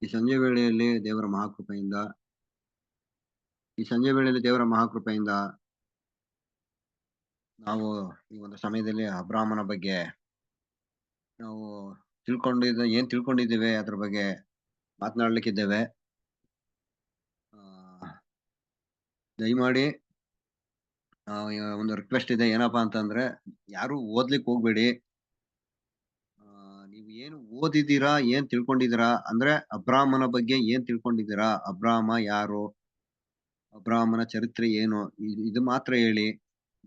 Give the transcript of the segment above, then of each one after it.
ಈ ಸಂಜೆ ವೇಳೆಯಲ್ಲಿ ದೇವರ ಮಹಾಕೃಪೆಯಿಂದ ನಾವು ಈ ಒಂದು ಸಮಯದಲ್ಲಿ ಅಬ್ರಾಮನ ಬಗ್ಗೆ ನಾವು ಏನ್ ತಿಳ್ಕೊಂಡಿದ್ದೇವೆ ಅದ್ರ ಬಗ್ಗೆ ಮಾತನಾಡ್ಲಿಕ್ಕಿದ್ದೇವೆ. ದಯಮಾಡಿ ಒಂದು ರಿಕ್ವೆಸ್ಟ್ ಇದೆ, ಏನಪ್ಪಾ ಅಂತಂದ್ರೆ ಯಾರು ಓದ್ಲಿಕ್ಕೆ ಹೋಗ್ಬೇಡಿ. ನೀವು ಏನು ಓದಿದ್ದೀರಾ, ಏನ್ ತಿಳ್ಕೊಂಡಿದ್ದೀರಾ ಅಂದ್ರೆ ಅಬ್ರಾಮನ ಬಗ್ಗೆ ಏನ್ ತಿಳ್ಕೊಂಡಿದ್ದೀರಾ, ಅಬ್ರಾಮ ಯಾರು, ಅಬ್ರಾಮನ ಚರಿತ್ರೆ ಏನು, ಇದು ಮಾತ್ರ ಹೇಳಿ.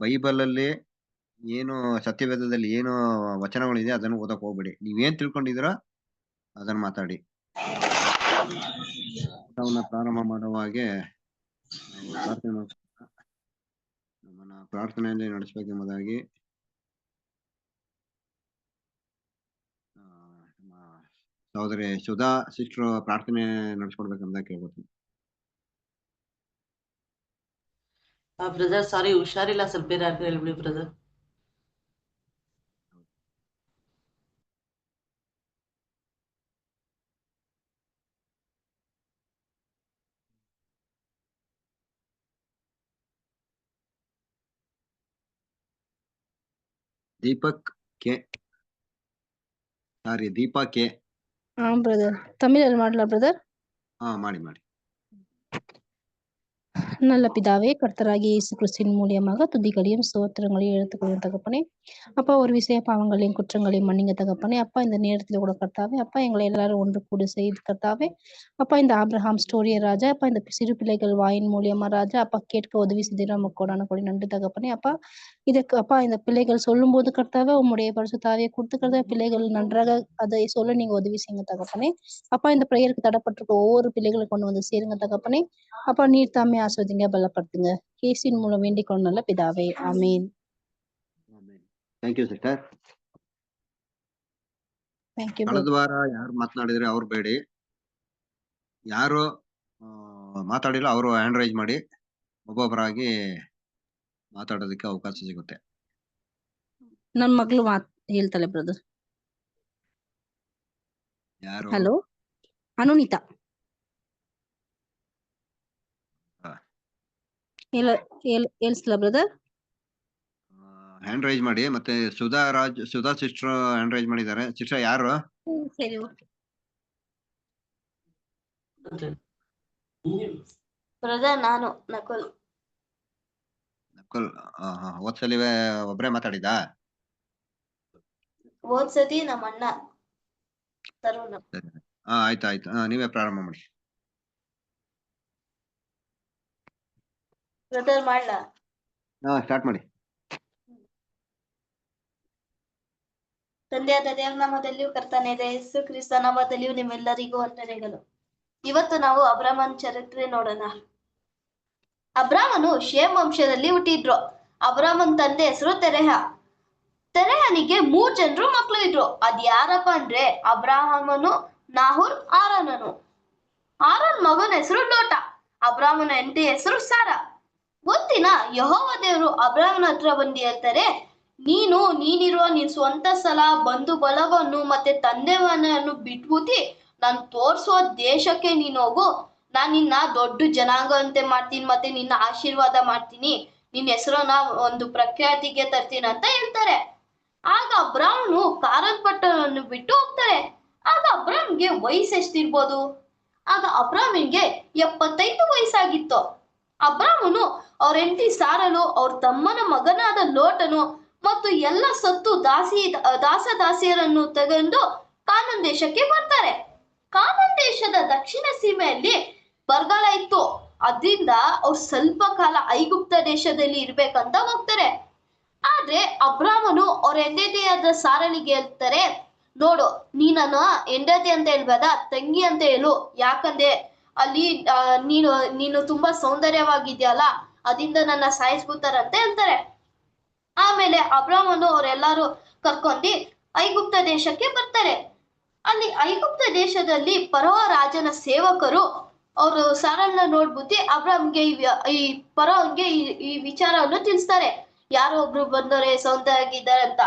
ಬೈಬಲ್ ಅಲ್ಲಿ ಏನು ಸತ್ಯವೇದದಲ್ಲಿ ಏನು ವಚನಗಳಿದೆ ಅದನ್ನು ಓದಕ್ ಹೋಗ್ಬೇಡಿ. ನೀವೇನ್ ತಿಳ್ಕೊಂಡಿದ್ದೀರಾ ಅದನ್ನ ಮಾತಾಡಿ. ಊಟವನ್ನ ಪ್ರಾರಂಭ ಮಾಡುವಾಗೆ ನಾವು ನಮ್ಮನ್ನ ಪ್ರಾರ್ಥನೆಯಲ್ಲಿ ನಡೆಸಬೇಕೆಂಬುದಾಗಿ ನಮ್ಮ ಸಹೋದರಿ ಸುಧಾ ಸಿಸ್ಟರ್ ಪ್ರಾರ್ಥನೆ ನಡೆಸ್ಕೊಡ್ಬೇಕಂತ ಕೇಳ್ಕೊತೀನಿ. ಬ್ರದರ್ ಸಾರಿ, ಹುಷಾರಿಲ್ಲ, ಸ್ವಲ್ಪ ಯಾರು ಹೇಳ್ಬಿಡಿ ಬ್ರದರ್. ದೀಪಾ ಕೆ. ಬ್ರದರ್ ತಮಿಳಲ್ಲಿ ಮಾಡ್ಲಾ ಬ್ರದರ್? ಮಾಡಿ. நல்ல பிதாவே, கர்த்தராகிய இயேசு கிறிஸ்துவின் மூலியமாக துதிகளையும் ஸ்தோத்திரங்களையும் எடுத்துக்கொள்ளும் தகப்பனே. அப்பா, ஒரு விஷய பாவங்களையும் குற்றங்களையும் மன்னிங்க தகப்பனே. அப்பா, இந்த நேரத்துல கூட கர்த்தாவே, அப்பா எங்களை எல்லாரும் ஒன்று கூடி செய்து கர்த்தாவே, அப்பா இந்த ஆபிரகாம் ஸ்டோரிய ராஜா, அப்பா இந்த சிறு பிள்ளைகள் வாயின் மூலியமா ராஜா, அப்பா கேட்க உதவி செய்திட மக்கோடான கொடி நன்றி தகப்பனே. அப்பா இதுக்கு அப்பா இந்த பிள்ளைகள் சொல்லும் போது கர்த்தாவே உம்முடைய பரிசுத்தாவியை கொடுத்துக்கிறத பிள்ளைகள் நன்றாக அதை சொல்ல நீங்க உதவி செய்யுங்க தகப்பனே. அப்பா இந்த பிரேயருக்கு தடப்பட்டிருக்க ஒவ்வொரு பிள்ளைகளை கொண்டு வந்து சேருங்க தகப்பனே. அப்பா நீர் தாமே ஆஸ்வதிங்க, பலப்படுத்துங்க. இயேசுவின் மூலம் வேண்டிக் கொண்ட நல்ல பிதாவே, ஆமென். Thank you sister. ಕಳೆದ ವಾರ ಯಾರು ಮಾತನಾಡಿದ್ರೆ ಅವ್ರು ಬೇಡಿ, ಯಾರು ಮಾತಾಡಿಲ್ಲ ಅವರು ಹ್ಯಾಂಡ್ ರೈಸ್ ಮಾಡಿ, ಒಬ್ಬೊಬ್ಬರಾಗಿ ಮಾತಾಡೋದಕ್ಕೆ ಅವಕಾಶ ಸಿಗುತ್ತೆ. ನನ್ನ ಮಗಳು ಹೇಳ್ತಾಳೆ ಬ್ರದರ್. ಯಾರು? ಹಲೋ, ಅನುನಿತಾ. ಹೇಳ್ಸಲ ಬ್ರದರ್? ಹ್ಯಾಂಡ್ ರೈಸ್ ಮಾಡಿ. ಮತ್ತೆ ಸುಧಾ ಸಿಸ್ಟರ್ ಹ್ಯಾಂಡ್ ರೈಸ್ ಮಾಡಿದ್ದಾರೆ. ಸಿಸ್ಟರ್ ಯಾರು? ಸರಿ, ಓಕೆ ಬ್ರದರ್. ನಾನು ನಕುಲ್. ಓದ್ಸಲಿ ಒಬ್ರೇ ಮಾತಾಡಿದಾ? ಓದ್ಸತಿ ನಮ್ಮ ಅಣ್ಣ ತರುಣ. ಆಯ್ತು, ನೀವೇ ಪ್ರಾರಂಭ ಮಾಡಿ. ಬ್ರದರ್ ಮಾಡ್ಲಾ? ಸ್ಟಾರ್ಟ್ ಮಾಡಿ. ತಂದೆಯಾದ ದೇವರ ನಾಮದಲ್ಲಿಯೂ ಕರ್ತನಾದ ಯೇಸು ಕ್ರಿಸ್ತ ನಾಮದಲ್ಲಿಯೂ ನಿಮ್ಮೆಲ್ಲರಿಗೂ ವಂದನೆಗಳು. ಇವತ್ತು ನಾವು ಅಬ್ರಾಮನ ಚರಿತ್ರೆ ನೋಡೋಣ. ಅಬ್ರಾಮನು ಶೇಮ್ ವಂಶದಲ್ಲಿ ಹುಟ್ಟಿದ್ರು. ಅಬ್ರಾಮನ್ ತಂದೆ ಹೆಸರು ತೆರಹ. ತೆರಹನಿಗೆ 3 ಜನರು ಮಕ್ಕಳು ಇದ್ರು. ಅದ್ ಯಾರಪ್ಪ ಅಂದ್ರೆ ಅಬ್ರಾಹಮನು, ನಾಹುರ್, ಆರನನು. ಆರನ್ ಮಗನ ಹೆಸರು ಲೋಟ. ಅಬ್ರಾಮನ ಹೆಂಡತಿ ಹೆಸರು ಸಾರ. ಒಂದಿನ ಯೆಹೋವ ದೇವರು ಅಬ್ರಾಮನ ಹತ್ರ ಬಂದು ಹೇಳ್ತಾರೆ, ನೀನಿರುವ ನಿನ್ ಸ್ವಂತ ಸ್ಥಳ, ಬಂಧು ಬಳಗವನ್ನು ಮತ್ತೆ ತಂದೆ ಮನೆಯನ್ನು ಬಿಟ್ಬೂತಿ ನಾನು ತೋರ್ಸೋ ದೇಶಕ್ಕೆ ನೀನ್ ಹೋಗು. ನಾನ್ ನಿನ್ನ ದೊಡ್ಡ ಜನಾಂಗ ಅಂತೆ ಮಾಡ್ತೀನಿ, ಮತ್ತೆ ನಿನ್ನ ಆಶೀರ್ವಾದ ಮಾಡ್ತೀನಿ, ನಿನ್ನ ಹೆಸರನ್ನ ಒಂದು ಪ್ರಖ್ಯಾತಿಗೆ ತರ್ತೀನಿ ಅಂತ ಹೇಳ್ತಾರೆ. ಆಗ ಅಬ್ರಾಮನು ಕಾರನ್ ಪಟ್ಟಣವನ್ನು ಬಿಟ್ಟು ಹೋಗ್ತಾರೆ. ಆಗ ಅಬ್ರಾಮ್ಗೆ ವಯಸ್ಸು ಎಷ್ಟಿರ್ಬೋದು? ಆಗ ಅಬ್ರಾಮಿನ್ಗೆ 75 ವಯಸ್ಸಾಗಿತ್ತು. ಅಬ್ರಾಮನು ಅವ್ರ ಹೆಂಡತಿ ಸಾರನು, ಅವ್ರ ತಮ್ಮನ ಮಗನಾದ ಲೋಟನು ಮತ್ತು ಎಲ್ಲ ಸತ್ತು ದಾಸದಾಸಿಯರನ್ನು ತಗೊಂಡು ಕಾನಾನ್ ದೇಶಕ್ಕೆ ಬರ್ತಾರೆ. ಕಾನಾನ್ ದೇಶದ ದಕ್ಷಿಣ ಸೀಮೆಯಲ್ಲಿ ಬರಗಾಲ ಇತ್ತು. ಅದರಿಂದ ಅವ್ರು ಸ್ವಲ್ಪ ಕಾಲ ಐಗುಪ್ತ ದೇಶದಲ್ಲಿ ಇರ್ಬೇಕಂತ ಹೋಗ್ತಾರೆ. ಆದ್ರೆ ಅಬ್ರಾಮನು ಅವ್ರ ಹೆಂಡತಿಯಾದ ಸಾರಳಿಗೆ ಹೇಳ್ತಾರೆ, ನೋಡು, ನೀನನ್ನ ಹೆಂಡತಿ ಅಂತ ಹೇಳ್ಬೇಡ, ತಂಗಿ ಅಂತ ಹೇಳು. ಯಾಕಂದ್ರೆ ಅಲ್ಲಿ ನೀನು ತುಂಬಾ ಸೌಂದರ್ಯವಾಗಿದ್ಯಲ್ಲ, ಅದರಿಂದ ನನ್ನ ಸಾಯಿಸ್ಬಿಡ್ತಾರಂತ ಹೇಳ್ತಾರೆ. ಆಮೇಲೆ ಅಬ್ರಾಮನು ಅವರೆಲ್ಲರೂ ಕರ್ಕೊಂಡು ಐಗುಪ್ತ ದೇಶಕ್ಕೆ ಬರ್ತಾರೆ. ಅಲ್ಲಿ ಐಗುಪ್ತ ದೇಶದಲ್ಲಿ ಫರೋ ರಾಜನ ಸೇವಕರು ಅವರು ಸಾರನ್ನ ನೋಡ್ಬಿಟ್ಟು ಅಬ್ರಾಮ್ಗೆ ಈ ಫರೋನ್ಗೆ ಈ ವಿಚಾರವನ್ನು ತಿಳಿಸ್ತಾರೆ. ಯಾರೋ ಒಬ್ರು ಬಂದವರೆ, ಸೌಂದರ್ಯಾಗಿದ್ದಾರೆ ಅಂತ.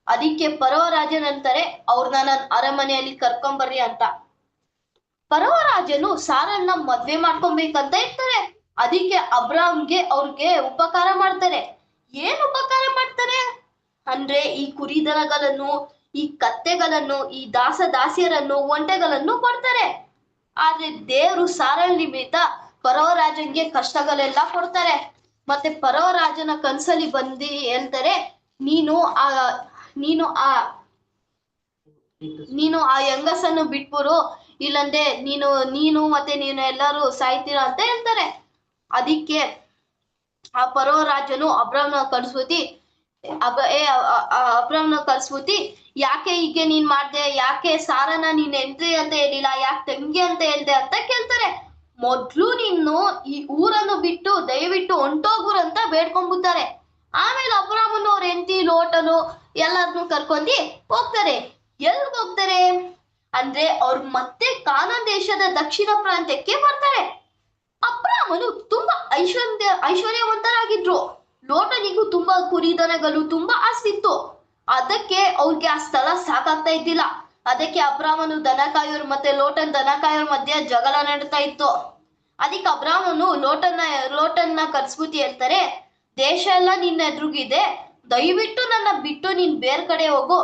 ಅದಕ್ಕೆ ಫರೋ ರಾಜನ್ ಅಂತಾರೆ, ಅವ್ರನ್ನ ನನ್ನ ಅರಮನೆಯಲ್ಲಿ ಕರ್ಕೊಂಬರ್ರಿ ಅಂತ. ಪರವರಾಜನು ಸಾರನ್ನ ಮದ್ವೆ ಮಾಡ್ಕೊಬೇಕಂತ ಇರ್ತಾರೆ. ಅದಕ್ಕೆ ಅಬ್ರಾಮ್ಗೆ ಅವ್ರಿಗೆ ಉಪಕಾರ ಮಾಡ್ತಾರೆ. ಏನ್ ಉಪಕಾರ ಮಾಡ್ತಾರೆ ಅಂದ್ರೆ ಈ ಕುರಿದನಗಳನ್ನು, ಈ ಕತ್ತೆಗಳನ್ನು, ಈ ದಾಸಿಯರನ್ನು, ಒಂಟೆಗಳನ್ನು ಕೊಡ್ತಾರೆ. ಆದ್ರೆ ದೇವ್ರು ಸಾರಲ್ ನಿಮಿತ್ತ ಪರವರಾಜನ್ಗೆ ಕಷ್ಟಗಳೆಲ್ಲ ಕೊಡ್ತಾರೆ. ಮತ್ತೆ ಪರವರಾಜನ ಕನ್ಸಲ್ಲಿ ಬಂದು ಹೇಳ್ತಾರೆ, ನೀನು ಆ ಹೆಂಗಸನ್ನು ಬಿಟ್ಬಿಡು, ಇಲ್ಲಂದ್ರೆ ನೀನು ಮತ್ತೆ ನೀನು ಎಲ್ಲರೂ ಸಾಯ್ತೀರಾ ಅಂತ ಹೇಳ್ತಾರೆ. ಅದಕ್ಕೆ ಆ ಪರವರಾಜನು ಅಬ್ರಾಮ್ನ ಕರ್ಸ್ಬಿಟ್ಟು ಯಾಕೆ ಹೀಗೆ ನೀನ್ ಮಾಡ್ದೆ, ಯಾಕೆ ಸಾರನ ನೀನ್ ಹೆಂಡ್ತಿ ಅಂತ ಹೇಳಿಲ್ಲ, ಯಾಕೆ ತಂಗಿ ಅಂತ ಹೇಳ್ದೆ ಅಂತ ಕೇಳ್ತಾರೆ. ಮೊದ್ಲು ನೀನು ಈ ಊರನ್ನು ಬಿಟ್ಟು ದಯವಿಟ್ಟು ಹೊಂಟೋಗುರು ಅಂತ ಬೇಡ್ಕೊಂಡ್ಬಿಡ್ತಾರೆ. ಆಮೇಲೆ ಅಬ್ರಾಮನು ಅವ್ರ ಹೆಂಡತಿ ಲೋಟನು ಎಲ್ಲರನ್ನು ಕರ್ಕೊಂಡಿ ಹೋಗ್ತಾರೆ. ಎಲ್ಗ್ ಹೋಗ್ತಾರೆ ಅಂದ್ರೆ ಅವ್ರು ಮತ್ತೆ ಕಾನಾನ್ ದೇಶದ ದಕ್ಷಿಣ ಪ್ರಾಂತ್ಯಕ್ಕೆ ಬರ್ತಾರೆ. ಅಬ್ರಾಮನು ತುಂಬಾ ಐಶ್ವರ್ಯವಂತರಾಗಿದ್ರು. ಲೋಟನಿಗೂ ತುಂಬಾ ಕುರಿದನಗಳು, ತುಂಬಾ ಆಸ್ತಿ ಇತ್ತು. ಅದಕ್ಕೆ ಅವ್ರಿಗೆ ಆ ಸ್ಥಳ ಸಾಕಾಗ್ತಾ ಇದ್ದಿಲ್ಲ. ಅದಕ್ಕೆ ಅಬ್ರಾಮನು ದನಕಾಯೋರ್ ಮತ್ತೆ ಲೋಟನ್ ದನಕಾಯೋರ್ ಮಧ್ಯೆ ಜಗಳ ನಡೀತಾ ಇತ್ತು. ಅದಕ್ಕೆ ಅಬ್ರಾಮನು ಲೋಟನ್ನ ಕರ್ಸ್ಬಿಟ್ಟು ಹೇಳ್ತಾರೆ, ದೇಶ ಎಲ್ಲ ನಿನ್ನ ಎದುರುಗಿದೆ, ದಯವಿಟ್ಟು ನನ್ನ ಬಿಟ್ಟು ನೀನ್ ಬೇರೆ ಕಡೆ ಹೋಗು,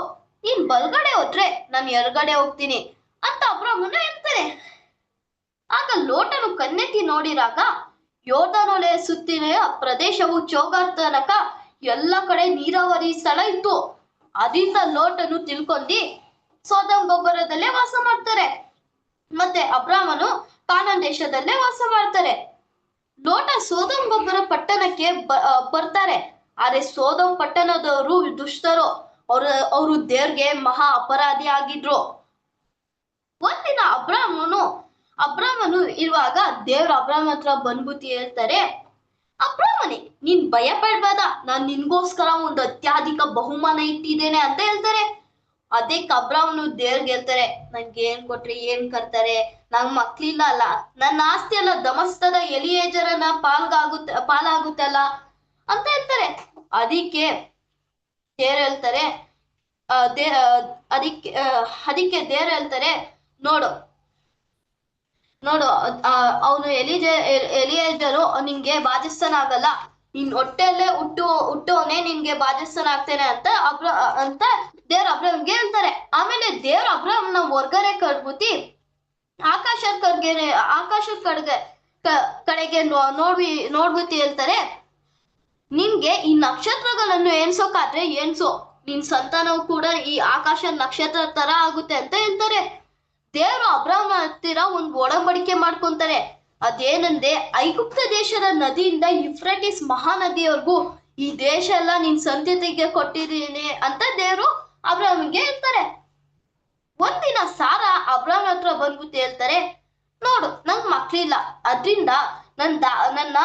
ನೀನ್ ಬಲ್ಗಡೆ ಹೋದ್ರೆ ನಾನು ಎಡಗಡೆ ಹೋಗ್ತೀನಿ ಅಂತ ಅಬ್ರಾಮನು ಹೇಳ್ತಾರೆ. ಆಗ ಲೋಟನು ಕಣ್ಣೆತ್ತಿ ನೋಡಿರಾಗ ಯೋರ್ದಾನೊಲೆಯ ಸುತ್ತಿನ ಪ್ರದೇಶವು ಚೋಗಾರ್ ತನಕ ಎಲ್ಲ ಕಡೆ ನೀರಾವರಿ ಸ್ಥಳ ಇತ್ತು. ಅದರಿಂದ ಲೋಟನು ತಿಳ್ಕೊಂಡಿ ಸೋದಮ್ ಗೊಬ್ಬರದಲ್ಲೇ ವಾಸ ಮಾಡ್ತಾರೆ. ಮತ್ತೆ ಅಬ್ರಾಮನು ಕಾನಾನ್ ದೇಶದಲ್ಲೇ ವಾಸ ಮಾಡ್ತಾರೆ. ಲೋಟ ಸೋದಮ್ ಗೊಬ್ಬರ ಪಟ್ಟಣಕ್ಕೆ ಬರ್ತಾರೆ. ಆದ್ರೆ ಸೋದಮ್ ಪಟ್ಟಣದವರು ದುಷ್ಟರು, ಅವರು ದೇವ್ರಿಗೆ ಮಹಾ ಅಪರಾಧಿ ಆಗಿದ್ರು. ಒಂದಿನ ಅಬ್ರಾಮನು ಇರುವಾಗ ದೇವ್ರ ಅಬ್ರಾಮ ಹತ್ರ ಬಂದ್ಬಿಟ್ಟು ಹೇಳ್ತಾರೆ, ಅಬ್ರಾಮನೇ ನೀನ್ ಭಯ ಪಡ್ಬೇಡ, ನಾನ್ ನಿನ್ಗೋಸ್ಕರ ಒಂದು ಅತ್ಯಧಿಕ ಬಹುಮಾನ ಇಟ್ಟಿದ್ದೇನೆ ಅಂತ ಹೇಳ್ತಾರೆ. ಅದಕ್ಕೆ ಅಬ್ರಾಮನು ದೇವ್ರಿಗೆ ಹೇಳ್ತಾರೆ, ನನ್ಗೆ ಏನ್ ಕೊಟ್ರೆ ಏನ್ ಕರ್ತಾರೆ, ನಂಗ್ ಮಕ್ಳಿಲ್ಲ ಅಲ್ಲ, ನನ್ನ ಆಸ್ತಿ ಎಲ್ಲ ದಮಸ್ತದ ಎಲಿಯೇಜರನ ಪಾಲಾಗುತ್ತಲ್ಲ ಅಂತ ಹೇಳ್ತಾರೆ. ಅದಕ್ಕೆ ದೇವ್ರು ಹೇಳ್ತಾರೆ ಅದಕ್ಕೆ ದೇವ್ರು ಹೇಳ್ತಾರೆ, ನೋಡು ಅವನು ಎಲಿಯೇಜರು ನಿಂಗೆ ಬಾಧ್ಯಸ್ಥನಾಗಲ್ಲ, ನಿನ್ ಹೊಟ್ಟೆಯಲ್ಲೇ ಹುಟ್ಟೋನೆ ನಿನ್ಗೆ ಬಾಧ್ಯಸ್ಥನಾಗ್ತೇನೆ ಅಂತ ದೇವ್ರ ಅಬ್ರಾಮ್ಗೆ ಹೇಳ್ತಾರೆ. ಆಮೇಲೆ ದೇವ್ರ ಅಬ್ರಾಮ್ನ ಹೊರ್ಗಡೆ ಕರ್ಬಿಟ್ಟು ಆಕಾಶದ ಕಡೆಗೆ ನೋಡ್ಬಿಟ್ಟು ಹೇಳ್ತಾರೆ, ನಿನ್ಗೆ ಈ ನಕ್ಷತ್ರಗಳನ್ನು ಎಣ್ಸೋಕಾದ್ರೆ ಎಣ್ಸೋ, ನಿನ್ ಸಂತಾನವು ಕೂಡ ಈ ಆಕಾಶ ನಕ್ಷತ್ರ ತರ ಆಗುತ್ತೆ ಅಂತ ಹೇಳ್ತಾರೆ. ದೇವರು ಅಬ್ರಾಮ ಹತ್ತಿರ ಒಂದು ಒಡಂಬಡಿಕೆ ಮಾಡ್ಕೊಂತಾರೆ. ಅದೇನಂದ್ರೆ ಐಗುಪ್ತ ದೇಶದ ನದಿಯಿಂದ ಯುಫ್ರಟಿಸ್ ಮಹಾನದಿಯವರೆಗೂ ಈ ದೇಶ ಎಲ್ಲ ನಿನ್ ಸಂತತಿಗೆ ಕೊಟ್ಟಿದ್ದೀನಿ ಅಂತ ದೇವರು ಅಬ್ರಾಮ್ಗೆ ಹೇಳ್ತಾರೆ. ಒಂದಿನ ಸಾರಾ ಅಬ್ರಾಮ್ ಹತ್ರ ಬಂದ್ಬಿಟ್ಟು ಹೇಳ್ತಾರೆ, ನೋಡು ನಂಗ್ ಮಕ್ಳಿಲ್ಲ, ಅದ್ರಿಂದ ನನ್ನ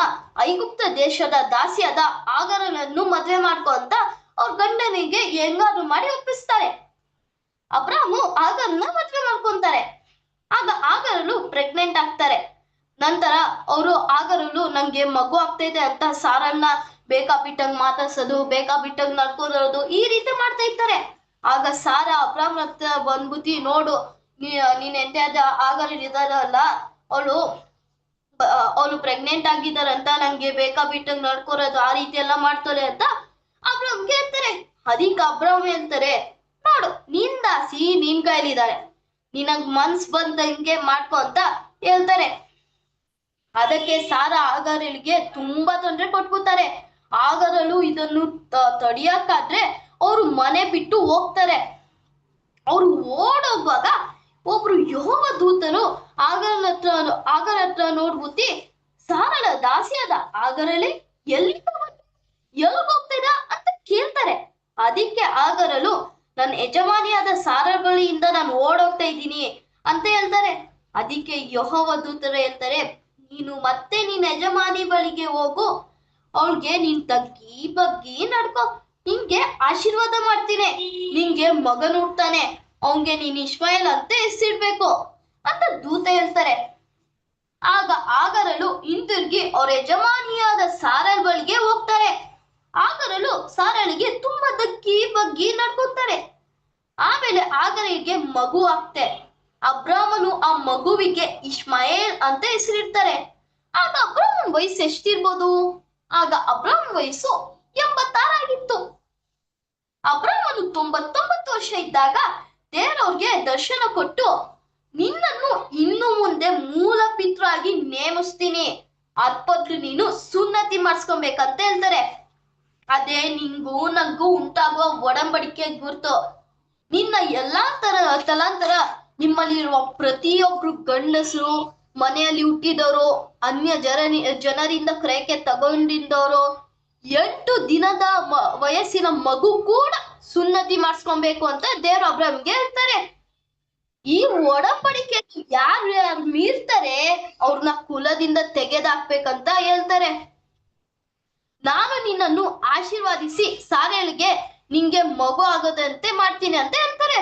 ಐಗುಪ್ತ ದೇಶದ ದಾಸಿಯಾದ ಆಗರನನ್ನು ಮದ್ವೆ ಮಾಡ್ಕೊ ಅಂತ ಅವ್ರ ಗಂಡನಿಗೆ ಹೆಂಗಾದ್ರು ಮಾಡಿ ಒಪ್ಪಿಸ್ತಾರೆ. ಅಬ್ರಾಮು ಆಗರನ್ನ ಮದ್ವೆ ಮಾಡ್ಕೊಂತಾರೆ. ಆಗ ಆಗರಲು ಪ್ರೆಗ್ನೆಂಟ್ ಆಗ್ತಾರೆ. ನಂತರ ಅವರು ಆಗರಲು ನಂಗೆ ಮಗು ಆಗ್ತೈತೆ ಅಂತ ಸಾರನ್ನ ಬೇಕಾಬಿಟ್ಟಂಗ್ ಮಾತಾಡ್ಸೋದು, ಬೇಕಾಬಿಟ್ಟಂಗ್ ನಡ್ಕೊಳ್ಳೋದು, ಈ ರೀತಿ ಮಾಡ್ತಾ ಇರ್ತಾರೆ. ಆಗ ಸಾರ ಅಬ್ರಾಮ್ ಹತ್ರ ಬಂದ್ಬಿಟ್ಟು, ನೋಡು ನೀನ್ ಎಂತಾದ ಆಗರ ಇದಾರಲ್ಲ, ಅವಳು ಪ್ರೆಗ್ನೆಂಟ್ ಆಗಿದ್ದಾರಂತ, ನಂಗೆ ಬೇಕಾಬಿಟ್ಟಂಗ್ ನಡ್ಕೊರೋದು, ಆ ರೀತಿ ಎಲ್ಲ ಮಾಡ್ತಾರೆ ಅಂತ ಅಬ್ರಾಮ್ಗೆ ಹೇಳ್ತಾರೆ. ಅದಕ್ಕೆ ಅಬ್ರಾಮ್ ಹೇಳ್ತಾರೆ, ನೋಡು ನೀನ್ ದಾಸಿ ನಿನ್ ಕೈಲಿದ್ದಾರೆ, ನಿನಗ್ ಮನ್ಸ್ ಬಂದಂಗೆ ಮಾಡ್ಕೊ ಅಂತ ಹೇಳ್ತಾರೆ. ಅದಕ್ಕೆ ಸಾರ ಆಗರಳಿಗೆ ತುಂಬಾ ತೊಂದರೆ ಕೊಟ್ಬಿಡ್ತಾರೆ. ಆಗರಳು ಇದನ್ನು ತಡಿಯಕ್ಕಾದ್ರೆ ಅವರು ಮನೆ ಬಿಟ್ಟು ಹೋಗ್ತಾರೆ. ಅವ್ರು ಓಡೋಗುವಾಗ ಒಬ್ರು ಯೆಹೋವ ದೂತರು ಆಗರ ಹತ್ರ ನೋಡ್ಬಿಟ್ಟು, ಸಾರಳ ದಾಸಿಯಾದ ಆಗರಳೆ ಎಲ್ಲಿಗೋಗ್ತಿದ ಅಂತ ಕೇಳ್ತಾರೆ. ಅದಕ್ಕೆ ಆಗರಳು, ನನ್ನ ಯಜಮಾನಿಯಾದ ಸಾರಳ ಬಳಿಯಿಂದ ನಾನು ಓಡೋಗ್ತಾ ಇದ್ದೀನಿ ಅಂತ ಹೇಳ್ತಾರೆ. ಅದಕ್ಕೆ ಯೆಹೋವ ದೂತರು ಹೇಳ್ತಾರೆ, ನೀನು ಮತ್ತೆ ನಿನ್ನ ಯಜಮಾನಿ ಬಳಿಗೆ ಹೋಗು, ಅವಳಿಗೆ ನೀನ್ ತಗ್ಗಿ ಬಗ್ಗಿ ನಡ್ಕೊ, ನಿಂಗೆ ಆಶೀರ್ವಾದ ಮಾಡ್ತೀನಿ, ನಿಂಗೆ ಮಗನ್ ಹುಡ್ತಾನೆ, ಅವನ್ಗೆ ನೀನ್ ಇಷ್ಮಾಯೇಲ್ ಅಂತ ಹೆಸರಿಡ್ಬೇಕು ಅಂತ ದೂತ ಹೇಳ್ತಾರೆ. ಆಗ ಆಗರಳು ಹಿಂತಿರುಗಿ ಅವ್ರ ಯಜಮಾನಿಯಾದ ಸಾರಳ ಬಳಿಗೆ ಹೋಗ್ತಾರೆ. ಆಗರಳು ಸಾರಳಿಗೆ ತುಂಬಾ ದಗ್ಗಿ ಬಗ್ಗಿ ನಡ್ಕೊತಾರೆ. ಆಮೇಲೆ ಆಗರಿಗೆ ಮಗು ಆಗ್ತೆ. ಅಬ್ರಾಮನು ಆ ಮಗುವಿಗೆ ಇಷ್ಮಾಯೇಲ್ ಅಂತ ಹೆಸರಿಡ್ತಾರೆ. ಆಗ ಅಬ್ರಾಮನ್ ವಯಸ್ಸು ಎಷ್ಟಿರ್ಬೋದು? ಆಗ ಅಬ್ರಾಮನ್ ವಯಸ್ಸು 86 ಆಗಿತ್ತು. ಅಬ್ರಾಮನು 99 ವರ್ಷ ಇದ್ದಾಗ ದೇವರವ್ರಿಗೆ ದರ್ಶನ ಕೊಟ್ಟು, ನಿನ್ನನ್ನು ಇನ್ನು ಮುಂದೆ ಮೂಲ ಪಿತೃ ನೇಮಿಸ್ತೀನಿ, ಅದ್ಪದ್ಲು ನೀನು ಸುನ್ನತಿ ಮಾಡಿಸ್ಕೊಬೇಕಂತ ಹೇಳ್ತಾರೆ. ಅದೇ ನಿಂಗೂ ನಂಗೂ ಉಂಟಾಗುವ ಒಡಂಬಡಿಕೆ ಗುರ್ತು. ನಿನ್ನ ಎಲ್ಲಾ ತಲಾಂತರ ನಿಮ್ಮಲ್ಲಿರುವ ಪ್ರತಿಯೊಬ್ರು ಗಂಡಸರು, ಮನೆಯಲ್ಲಿ ಹುಟ್ಟಿದವರು, ಅನ್ಯ ಜನರಿಂದ ಕ್ರಯಕ್ಕೆ ತಗೊಂಡಿದ್ದವರು, 8 ದಿನದ ವಯಸ್ಸಿನ ಮಗು ಕೂಡ ಸುನ್ನತಿ ಮಾಡಿಸ್ಕೊಬೇಕು ಅಂತ ದೇವ್ರ ಅಬ್ರಾಮ್ಗೆ ಹೇಳ್ತಾರೆ. ಈ ಒಡಂಬಡಿಕೆ ಯಾರು ಮೀರ್ತಾರೆ ಅವ್ರನ್ನ ಕುಲದಿಂದ ತೆಗೆದಾಕ್ಬೇಕಂತ ಹೇಳ್ತಾರೆ. ನಾನು ನಿನ್ನನ್ನು ಆಶೀರ್ವಾದಿಸಿ ಸಾರೇಳಿಗೆ ನಿಂಗೆ ಮಗು ಆಗೋದಂತೆ ಮಾಡ್ತೀನಿ ಅಂತ ಹೇಳ್ತಾರೆ.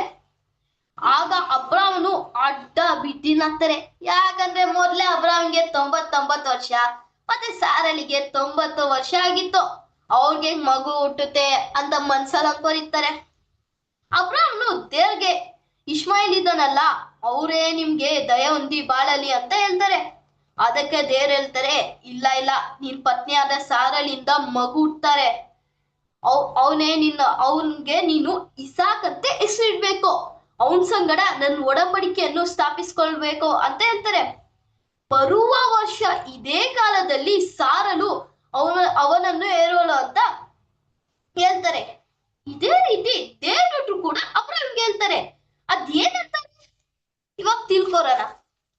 ಆಗ ಅಬ್ರಾಮನು ಅಡ್ಡ ಬಿದ್ದಿನಾಗ್ತಾರೆ. ಯಾಕಂದ್ರೆ ಮೊದ್ಲೇ ಅಬ್ರಾಮ್ಗೆ 99 ವರ್ಷ, ಮತ್ತೆ ಸಾರಳಿಗೆ 90 ವರ್ಷ ಆಗಿತ್ತು. ಅವ್ರಿಗೆ ಮಗು ಹುಟ್ಟುತ್ತೆ ಅಂತ ಮನ್ಸಲ್ಲಿ ಅನ್ಕೊಂಡಿರ್ತಾರೆ. ಅಬ್ರಾಮನು ದೇವ್ರಿಗೆ ಇಷ್ಮಾಯೇಲ್ ಇದ್ದಾನಲ್ಲ, ಅವರೇ ನಿಮ್ಗೆ ದಯ ಹೊಂದಿ ಬಾಳಲಿ ಅಂತ ಹೇಳ್ತಾರೆ. ಅದಕ್ಕೆ ದೇವ್ರು ಹೇಳ್ತಾರೆ, ಇಲ್ಲ ನಿನ್ ಪತ್ನಿಯಾದ ಸಾರಳಿಂದ ಮಗು ಹುಟ್ತಾರೆ, ಅವನ್ಗೆ ನೀನು ಇಸಾಕ್ ಅಂತ ಹೆಸರಿಡ್ಬೇಕು, ಅವನ್ ಸಂಗಡ ನನ್ನ ಒಡಂಬಡಿಕೆಯನ್ನು ಸ್ಥಾಪಿಸ್ಕೊಳ್ಬೇಕು ಅಂತ ಹೇಳ್ತಾರೆ. ಬರುವ ವರ್ಷ ಇದೇ ಕಾಲದಲ್ಲಿ ಸಾರಲು ಅವನನ್ನು ಏರೋಳು ಅಂತ ಹೇಳ್ತಾರೆ. ಇದೇ ರೀತಿ ದೇವ್ರು ಕೂಡ ಅಬ್ರಾಮ್ಗೆ ಹೇಳ್ತಾರೆ. ಅದೇನಂತಾರೆ ಇವಾಗ ತಿಳ್ಕೊರೋಣ.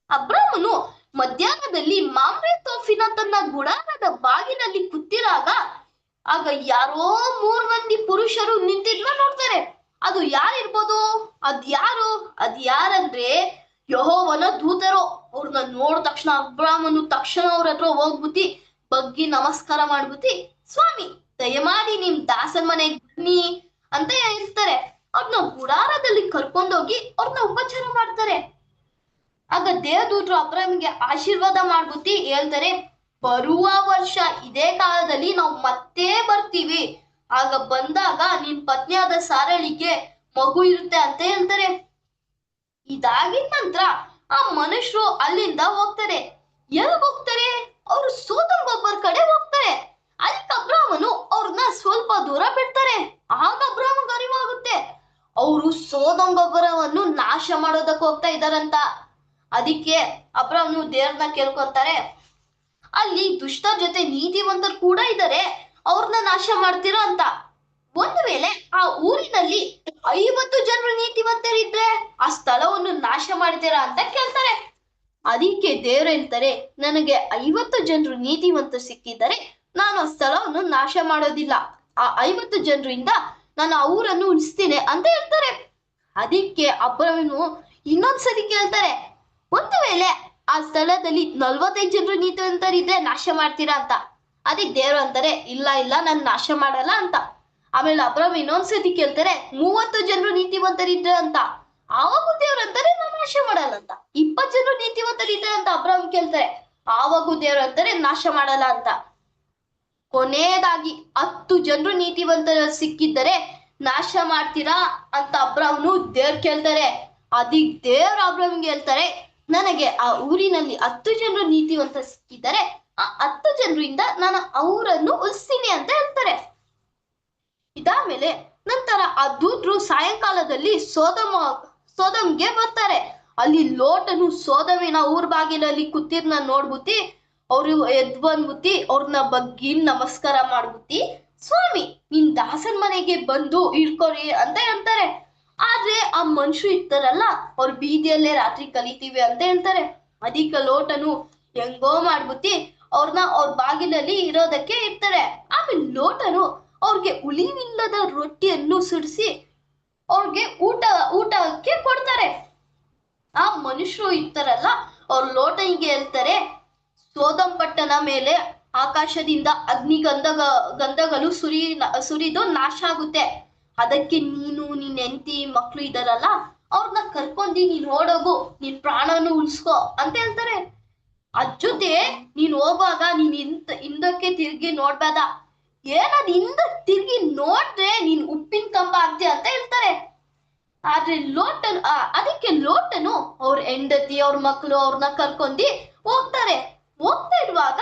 ಅಬ್ರಾಮನು ಮಧ್ಯಾಹ್ನದಲ್ಲಿ ಮಾಮ್ರೆ ತೋಫಿನ ತನ್ನ ಗುಡಾರದ ಬಾಗಿಲಲ್ಲಿ ಕೂತಿರಾಗ ಆಗ ಯಾರೋ 3 ಮಂದಿ ಪುರುಷರು ನಿಂತಿದ್ನ ನೋಡ್ತಾರೆ. ಅದು ಯಾರಿರ್ಬೋದು? ಅದ್ಯಾರಂದ್ರೆ ಯೆಹೋವನ ದೂತರು. ಅವ್ರನ್ನ ನೋಡಿದ ತಕ್ಷಣ ಅಬ್ರಾಮನು ತಕ್ಷಣ ಅವ್ರ ಹತ್ರ ಹೋಗ್ಬಿಟ್ಟು ಬಗ್ಗಿ ನಮಸ್ಕಾರ ಮಾಡ್ಬಿಟ್ಟು, ಸ್ವಾಮಿ ದಯಮಾಡಿ ನಿಮ್ ದಾಸನ್ ಮನೆಗೆ ಬನ್ನಿ ಅಂತ ಹೇಳ್ತಾರೆ. ಅವ್ರನ್ನ ಗುಡಾರದಲ್ಲಿ ಕರ್ಕೊಂಡೋಗಿ ಅವ್ರನ್ನ ಉಪಚಾರ ಮಾಡ್ತಾರೆ. ಆಗ ದೇವದೂತರು ಅಬ್ರಾಮಿಗೆ ಆಶೀರ್ವಾದ ಮಾಡ್ಬಿಟ್ಟು ಹೇಳ್ತಾರೆ, ಬರುವ ವರ್ಷ ಇದೇ ಕಾಲದಲ್ಲಿ ನಾವು ಮತ್ತೆ ಬರ್ತೀವಿ, ಆಗ ಬಂದಾಗ ನಿನ್ ಪತ್ನಿಯಾದ ಸಾರಳಿಗೆ ಮಗು ಇರುತ್ತೆ ಅಂತ ಹೇಳ್ತಾರೆ. ಇದಾಗಿದ ನಂತರ ಆ ಮನುಷ್ಯರು ಅಲ್ಲಿಂದ ಹೋಗ್ತಾರೆ. ಎಲ್ಲಿಗೆ ಹೋಗ್ತಾರೆ? ಅವ್ರು ಸೋದಮ್ ಗೊಬ್ಬರ ಕಡೆ ಹೋಗ್ತಾರೆ. ಅದಕ್ಕೆ ಅಬ್ರಾಮನು ಅವ್ರನ್ನ ಸ್ವಲ್ಪ ದೂರ ಬಿಡ್ತಾರೆ. ಆಗ ಅಬ್ರಾಮನಿಗೆ ಅರಿವಾಗುತ್ತೆ ಅವರು ಸೋದಮ್ ಗೊಬ್ಬರವನ್ನು ನಾಶ ಮಾಡೋದಕ್ಕೆ ಹೋಗ್ತಾ ಇದಾರಂತ. ಅದಕ್ಕೆ ಅಬ್ರಾಮನು ದೇವ್ರನ್ನ ಕೇಳ್ಕೊಂತಾರೆ, ಅಲ್ಲಿ ದುಷ್ಟರ ಜೊತೆ ನೀತಿವಂತರು ಕೂಡ ಇದ್ದಾರೆ, ಅವ್ರನ್ನ ನಾಶ ಮಾಡ್ತೀರಾ ಅಂತ. ಒಂದು ವೇಳೆ ಆ ಊರಿನಲ್ಲಿ 50 ಜನರು ನೀತಿವಂತರಿದ್ರೆ ಆ ಸ್ಥಳವನ್ನು ನಾಶ ಮಾಡ್ತೀರಾ ಅಂತ ಕೇಳ್ತಾರೆ. ಅದಕ್ಕೆ ದೇವ್ರು ಹೇಳ್ತಾರೆ, ನನಗೆ 50 ಜನರು ನೀತಿವಂತರು ಸಿಕ್ಕಿದ್ದಾರೆ, ನಾನು ಆ ಸ್ಥಳವನ್ನು ನಾಶ ಮಾಡೋದಿಲ್ಲ, ಆ 50 ಜನರಿಂದ ನಾನು ಆ ಊರನ್ನು ಉಳಿಸ್ತೀನಿ ಅಂತ ಹೇಳ್ತಾರೆ. ಅದಕ್ಕೆ ಅಬ್ರಾಮನು ಇನ್ನೊಂದ್ಸರಿ ಕೇಳ್ತಾರೆ, ಒಂದು ವೇಳೆ ಆ ಸ್ಥಳದಲ್ಲಿ 45 ಜನರು ನೀತಿವಂತರಿದ್ರೆ ನಾಶ ಮಾಡ್ತೀರಾ ಅಂತ. ಅದಕ್ಕೆ ದೇವ್ರು ಅಂತಾರೆ, ಇಲ್ಲ ನಾನು ನಾಶ ಮಾಡಲ್ಲ ಅಂತ. ಆಮೇಲೆ ಅಬ್ರಾಮ್ ಇನ್ನೊಂದ್ಸತಿ ಕೇಳ್ತಾರೆ, 30 ಜನರು ನೀತಿವಂತರಿದ್ರೆ ಅಂತ. ಆವಾಗೂ ದೇವ್ರು ಅಂತಾರೆ, ನಾನು ನಾಶ ಮಾಡಲ್ಲ ಅಂತ. 20 ಜನರು ನೀತಿವಂತರಿದ್ರೆ ಅಂತ ಅಬ್ರಾಮ್ ಕೇಳ್ತಾರೆ, ಆವಾಗೂ ದೇವ್ರು ಅಂತಾರೆ, ನಾಶ ಮಾಡಲ್ಲ ಅಂತ. ಕೊನೆಯದಾಗಿ 10 ಜನರು ನೀತಿವಂತರು ಸಿಕ್ಕಿದ್ದರೆ ನಾಶ ಮಾಡ್ತೀರಾ ಅಂತ ಅಬ್ರಾಮ್ನು ದೇವ್ರು ಕೇಳ್ತಾರೆ. ಅದಕ್ಕೆ ದೇವ್ರು ಅಬ್ರಾಮ್ಗೆ ಹೇಳ್ತಾರೆ, ನನಗೆ ಆ ಊರಿನಲ್ಲಿ 10 ಜನರು ನೀತಿವಂತ ಸಿಕ್ಕಿದ್ದಾರೆ, ಆ 10 ಜನರಿಂದ ನಾನು ಅವರನ್ನು ಉಳಿಸ್ತೀನಿ ಅಂತ ಹೇಳ್ತಾರೆ. ಇದಾದ್ಮೇಲೆ ನಂತರ ಆ ದೂತರು ಸಾಯಂಕಾಲದಲ್ಲಿ ಸೋದಮ್ಗೆ ಬರ್ತಾರೆ. ಅಲ್ಲಿ ಲೋಟನು ಸೋದಮಿನ ಊರ್ ಬಾಗಿಲಲ್ಲಿ ಕೂತಿರ್ನ ನೋಡ್ಬಿಟ್ಟು ಅವ್ರು ಎದ್ ಬಂದ್ಬಿಟ್ಟು ಅವ್ರನ್ನ ಬಗ್ಗಿ ನಮಸ್ಕಾರ ಮಾಡ್ಬಿಟ್ಟು, ಸ್ವಾಮಿ ನಿನ್ ದಾಸನ್ ಮನೆಗೆ ಬಂದು ಇಳ್ಕೊರಿ ಅಂತ ಹೇಳ್ತಾರೆ. ಆದ್ರೆ ಆ ಮನುಷ್ಯರು ಇರ್ತಾರಲ್ಲ, ಅವ್ರ ಬೀದಿಯಲ್ಲೇ ರಾತ್ರಿ ಕಲಿತೀವಿ ಅಂತ ಹೇಳ್ತಾರೆ. ಅದಕ್ಕೆ ಲೋಟನು ಹೆಂಗೋ ಮಾಡ್ಬಿಟ್ಟು ಅವ್ರನ್ನ ಅವ್ರ ಬಾಗಿಲಲ್ಲಿ ಇರೋದಕ್ಕೆ ಇರ್ತಾರೆ. ಆಮೇಲೆ ಲೋಟನು ಅವ್ರಿಗೆ ಉಳಿವಿಲ್ಲದ ರೊಟ್ಟಿಯನ್ನು ಸುಡಿಸಿ ಅವ್ರಿಗೆ ಊಟಕ್ಕೆ ಕೊಡ್ತಾರೆ. ಆ ಮನುಷ್ಯರು ಇರ್ತಾರಲ್ಲ, ಅವ್ರ ಲೋಟನಿಗೆ ಹೇಳ್ತಾರೆ, ಸೋದಮ್ ಪಟ್ಟಣ ಮೇಲೆ ಆಕಾಶದಿಂದ ಗಂಧಗಳು ಸುರಿದು ನಾಶ ಆಗುತ್ತೆ, ಅದಕ್ಕೆ ನೀನು ನಿನ್ ಹೆಂಡತಿ ಮಕ್ಳು ಇದಾರಲ್ಲ ಅವ್ರನ್ನ ಕರ್ಕೊಂಡಿ ನೀನ್ ಓಡೋಗು, ನಿನ್ ಪ್ರಾಣನು ಉಳಿಸ್ಕೊ ಅಂತ ಹೇಳ್ತಾರೆ. ಅದ್ ಜೊತೆ ನೀನ್ ಹೋಗುವಾಗ ನೀನ್ ಹಿಂದಕ್ಕೆ ತಿರ್ಗಿ ನೋಡ್ಬೇಡ, ಏನದ್ ಹಿಂದಕ್ಕೆ ತಿರ್ಗಿ ನೋಡ್ರೆ ನೀನ್ ಉಪ್ಪಿನ ಕಂಬ ಆಗ್ತೀಯ ಅಂತ ಹೇಳ್ತಾರೆ. ಆದ್ರೆ ಅದಕ್ಕೆ ಲೋಟನು ಅವ್ರ ಹೆಂಡತಿ ಅವ್ರ ಮಕ್ಕಳು ಅವ್ರನ್ನ ಕರ್ಕೊಂಡಿ ಹೋಗ್ತಾರೆ. ಹೋಗ್ತಾ ಇರುವಾಗ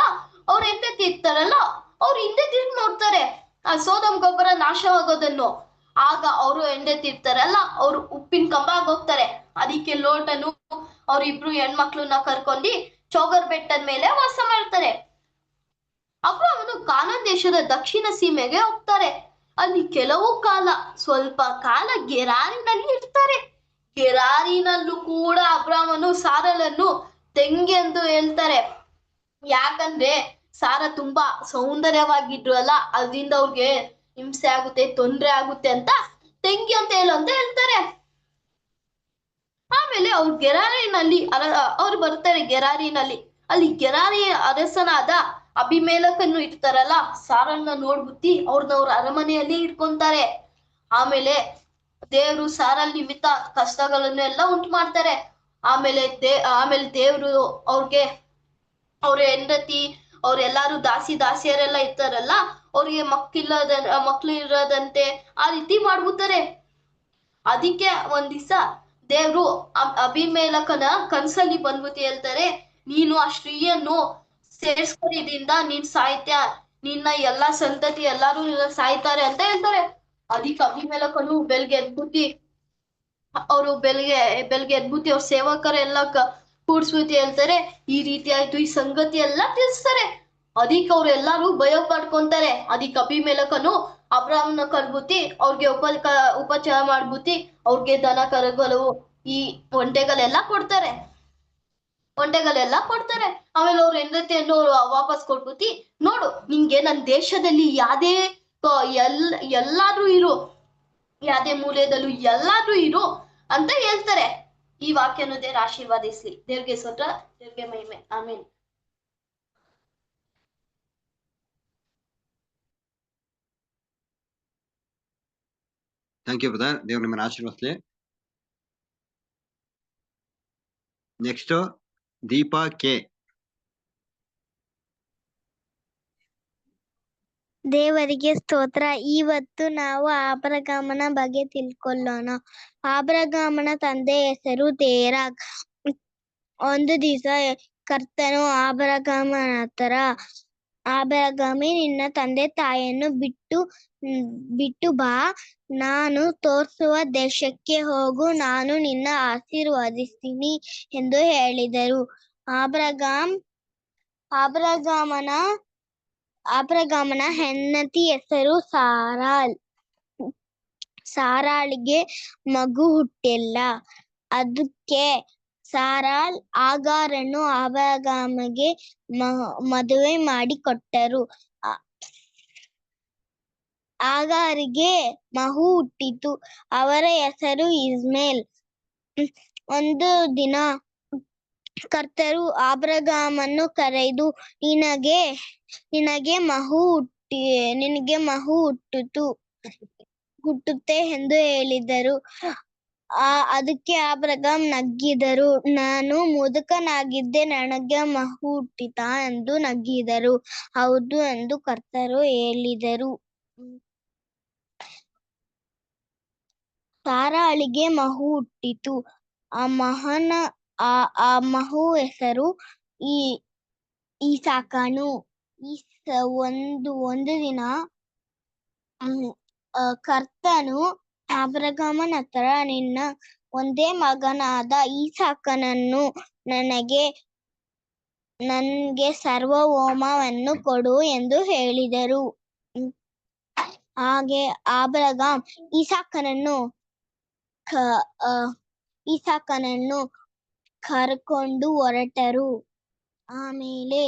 ಅವ್ರ ಹೆಂಡತಿ ಇರ್ತಾರಲ್ಲ, ಅವ್ರು ಹಿಂದೆ ತಿರ್ಗಿ ನೋಡ್ತಾರೆ ಆ ಸೋದಮ್ ಗೊಬ್ಬರ ನಾಶವಾಗೋದನ್ನು. ಆಗ ಅವರು ಹೆಂಡತಿ ಇರ್ತಾರಲ್ಲ, ಅವ್ರು ಉಪ್ಪಿನ ಕಂಬ ಆಗೋಗ್ತಾರೆ. ಅದಕ್ಕೆ ಲೋಟನು ಅವ್ರಿಬ್ರು ಹೆಣ್ಮಕ್ಳನ್ನ ಕರ್ಕೊಂಡಿ ಚೋಗರ್ ಬೆಟ್ಟದ ಮೇಲೆ ವಾಸ ಮಾಡ್ತಾರೆ. ಅಬ್ರಾಮನು ಕಾನಾನ್ ದೇಶದ ದಕ್ಷಿಣ ಸೀಮೆಗೆ ಹೋಗ್ತಾರೆ. ಅಲ್ಲಿ ಕೆಲವು ಕಾಲ, ಸ್ವಲ್ಪ ಕಾಲ ಗೆರಾರಿನಲ್ಲಿ ಇರ್ತಾರೆ. ಗೆರಾರಿನಲ್ಲೂ ಕೂಡ ಅಬ್ರಾಮನು ಸಾರಳನ್ನು ತಂಗಿ ಎಂದು ಹೇಳ್ತಾರೆ. ಯಾಕಂದ್ರೆ ಸಾರ ತುಂಬಾ ಸೌಂದರ್ಯವಾಗಿದ್ರು ಅಲ್ಲ, ಅದರಿಂದ ಅವ್ರಿಗೆ ಹಿಂಸೆ ಆಗುತ್ತೆ, ತೊಂದ್ರೆ ಆಗುತ್ತೆ ಅಂತ ತಂಗಿ ಅಂತ ಹೇಳ್ತಾರೆ. ಆಮೇಲೆ ಅವ್ರು ಗೆರಾರಿನಲ್ಲಿ ಅವ್ರು ಬರ್ತಾರೆ. ಗೆರಾರಿನಲ್ಲಿ ಅಲ್ಲಿ ಗೆರಾರಿ ಅರಸನಾದ ಅಭಿಮೇಲಕನ್ನು ಇರ್ತಾರಲ್ಲ, ಸಾರನ್ನ ನೋಡ್ಬಿಟ್ಟಿ ಅವ್ರ ಅರಮನೆಯಲ್ಲಿ ಇಟ್ಕೊಂತಾರೆ. ಆಮೇಲೆ ದೇವ್ರು ಸಾರಲ್ ನಿಮಿತ್ತ ಕಷ್ಟಗಳನ್ನೆಲ್ಲ ಉಂಟು ಮಾಡ್ತಾರೆ. ಆಮೇಲೆ ದೇವ್ರು ಅವ್ರಿಗೆ ಅವ್ರ ಹೆಂಡತಿ ಅವ್ರೆಲ್ಲಾರು ದಾಸಿಯರೆಲ್ಲ ಇರ್ತಾರಲ್ಲ, ಅವ್ರಿಗೆ ಮಕ್ಳು ಇರೋದಂತೆ ಆ ರೀತಿ ಮಾಡ್ಬಿಡ್ತಾರೆ. ಅದಕ್ಕೆ ಒಂದ್ ದಿವಸ ದೇವ್ರು ಅಭಿಮೇಲಕನ ಕನ್ಸಲ್ಲಿ ಬಂದ್ಬಿಟ್ಟು ಹೇಳ್ತಾರೆ, ನೀನು ಆ ಸ್ತ್ರೀಯನ್ನು ಸೇರ್ಸ್ಕೊಂಡಿದ್ರಿಂದ ನೀನ್ ಸಾಯ್ತ್ಯಾ, ನಿನ್ನ ಎಲ್ಲಾ ಸಂತತಿ ಎಲ್ಲಾರು ಸಾಯ್ತಾರೆ ಅಂತ ಹೇಳ್ತಾರೆ. ಅದಕ್ಕೆ ಅಭಿಮೇಲಕನು ಬೆಲ್ಗೆ ಎದ್ಬಿಟ್ಟು ಅವ್ರ ಸೇವಕರೆಲ್ಲ ಕೂಡ್ಸ್ಬಿಟ್ಟು ಹೇಳ್ತಾರೆ, ಈ ರೀತಿ ಆಯ್ತು, ಈ ಸಂಗತಿ ಎಲ್ಲ ತಿಳಿಸ್ತಾರೆ. ಅದಕ್ಕೆ ಅವ್ರೆಲ್ಲಾರು ಭಯ ಪಡ್ಕೊಂತಾರೆ. ಅದಕ್ಕೆ ಅಭಿಮೇಲಕನು ಅಬ್ರಾಹ್ಮನ ಕರ್ಬಿಟ್ಟು ಅವ್ರಿಗೆ ಉಪಚಾರ ಮಾಡ್ಬಿಟ್ಟು ಅವ್ರಿಗೆ ದನ ಕರುಗಳು ಈ ಒಂಟೆಗಳೆಲ್ಲ ಕೊಡ್ತಾರೆ. ಆಮೇಲೆ ಅವ್ರ ಹೆಂಡತಿಯನ್ನು ವಾಪಸ್ ಕೊಟ್ಬಿಟ್ಟು, ನೋಡು ನಿಂಗೆ ನನ್ನ ದೇಶದಲ್ಲಿ ಎಲ್ಲಾದ್ರೂ ಇರು, ಯಾವ್ದೇ ಮೂಲೆಯದಲ್ಲೂ ಎಲ್ಲಾದ್ರೂ ಇರು ಅಂತ ಹೇಳ್ತಾರೆ. ಈ ವಾಕ್ಯನು ದೇವ್ರ ಆಶೀರ್ವಾದಿಸ್ಲಿ. ದೇವ್ರಿಗೆ ಸ್ತೋತ್ರ, ದೇವ್ರಿಗೆ ಮಹಿಮೆ. ಆಮೇಲೆ ಥ್ಯಾಂಕ್ ಯು ಬ್ರದರ್. ದೇವ್ರು ನಿಮ್ಮನ್ನ ಆಶೀರ್ವದಿಸ್ಲಿ. Next Deepa K. ದೇವರಿಗೆ ಸ್ತೋತ್ರ. ಇವತ್ತು ನಾವು ಆಬ್ರಗಾಮನ ಬಗ್ಗೆ ತಿಳ್ಕೊಳ್ಳೋಣ. ಆಬ್ರಗಾಮನ ತಂದೆ ಹೆಸರು ತೇರಾಗ್. ಒಂದು ದಿವಸ ಕರ್ತನು ಆಬ್ರಗಾಮನ ಹತ್ರ, ಆಬ್ರಗಾಮೇ, ನಿನ್ನ ತಂದೆ ತಾಯಿಯನ್ನು ಬಿಟ್ಟು ಬಾ, ನಾನು ತೋರಿಸುವ ದೇಶಕ್ಕೆ ಹೋಗು, ನಾನು ನಿನ್ನ ಆಶೀರ್ವದಿಸ್ತೀನಿ ಎಂದು ಹೇಳಿದರು. ಆಬ್ರಗಾಮನ ಹೆಂಡತಿ ಹೆಸರು ಸಾರಾಳ್. ಸಾರಾಳಿಗೆ ಮಗು ಹುಟ್ಟಿಲ್ಲ. ಅದಕ್ಕೆ ಸಾರಾಳ್ ಆಗಾರನ್ನು ಆಬ್ರಗಾಮಗೆ ಮದುವೆ ಮಾಡಿಕೊಟ್ಟರು. ಆಗಾರಿಗೆ ಮಗು ಹುಟ್ಟಿತು. ಅವರ ಹೆಸರು ಇಸ್ಮೇಲ್. ಒಂದು ದಿನ ಕರ್ತರು ಆಬ್ರಗಾಮನ್ನು ಕರೆದು, ನಿನಗೆ ಮಗು ಹುಟ್ಟುತ್ತೆ ಎಂದು ಹೇಳಿದರು. ಅದಕ್ಕೆ ಆಬ್ರಗಾಮ್ ನಗ್ಗಿದರು. ನಾನು ಮುದುಕನಾಗಿದ್ದೆ, ನನಗೆ ಮಗು ಹುಟ್ಟಿತಾ ಎಂದು ನಗ್ಗಿದರು. ಹೌದು ಎಂದು ಕರ್ತರು ಹೇಳಿದರು. ಸಾರಾಳಿಗೆ ಮಗು ಹುಟ್ಟಿತು. ಆ ಮಗು ಹೆಸರು ಈಸಾಕನು. ಒಂದು ದಿನ ಕರ್ತನು ಆಬ್ರಗಾಮನ ಹತ್ರ, ನಿನ್ನ ಒಂದೇ ಮಗನಾದ ಈಸಾಕನನ್ನು ನನಗೆ ಸರ್ವ ಹೋಮವನ್ನು ಕೊಡು ಎಂದು ಹೇಳಿದರು. ಹಾಗೆ ಆಬ್ರಗಾಮ್ ಈಸಾಕನನ್ನು ಕರ್ಕೊಂಡು ಹೊರಟರು. ಆಮೇಲೆ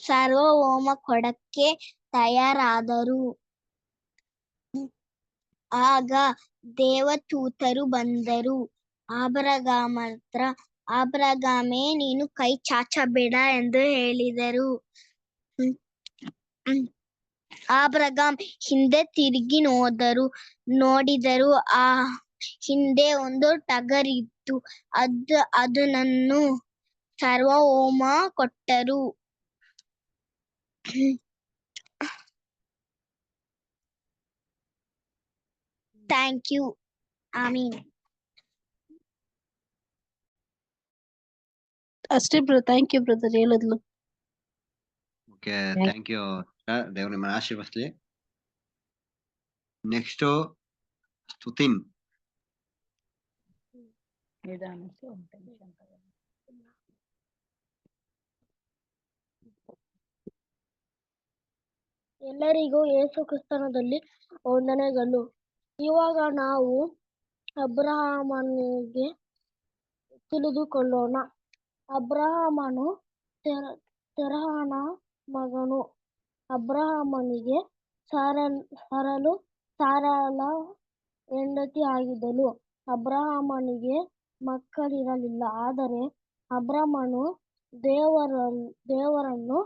ಸರ್ವ ಹೋಮ ಕೊಡಕ್ಕೆ ತಯಾರಾದರು. ಆಗ ದೇವದೂತರು ಬಂದರು ಆಬ್ರಗಾಮ ಹತ್ರ. ಆಬ್ರಗಾಮೇ, ನೀನು ಕೈ ಚಾಚಬೇಡ ಎಂದು ಹೇಳಿದರು. ಆಬ್ರಗಾಮ್ ಹಿಂದೆ ತಿರುಗಿ ನೋಡಿದರು. ಆ ಹಿಂದೆ ಒಂದು ಟಗರಿತ್ತು. ಅದನ್ನು ಸರ್ವ ಹೋಮ ಕೊಟ್ಟರು. Thank you. ಆಮೀನ್. ಅಷ್ಟೇ ಬ್ರದರ್. ಥ್ಯಾಂಕ್ ಯು ಬ್ರದರ್ ಹೇಳಿದ್ಲು. Okay, thank you. ದೇವ್ರ ನಿಮ್ಮನ್ನ ಆಶೀರ್ವದಿಸ್ಲಿ. ನೆಕ್ಸ್ಟ್ ಸ್ತುತಿನ್. ಎಲ್ಲರಿಗೂ ಯೇಸು ಕ್ರಿಸ್ತನಲ್ಲಿ ವಂದನೆಗಳು. ಇವಾಗ ನಾವು ಅಬ್ರಹಾಮನಿಗೆ ತಿಳಿದುಕೊಳ್ಳೋಣ. ಅಬ್ರಹಾಮನು ತೆರಹನ ಮಗನು. ಅಬ್ರಹಾಮನಿಗೆ ಸಾರಳು ಹೆಂಡತಿ ಆಗಿದ್ದಳು. ಅಬ್ರಹಾಮನಿಗೆ ಮಕ್ಕಳಿರಲಿಲ್ಲ. ಆದರೆ ಅಬ್ರಹಾಮನು ದೇವರನ್ನು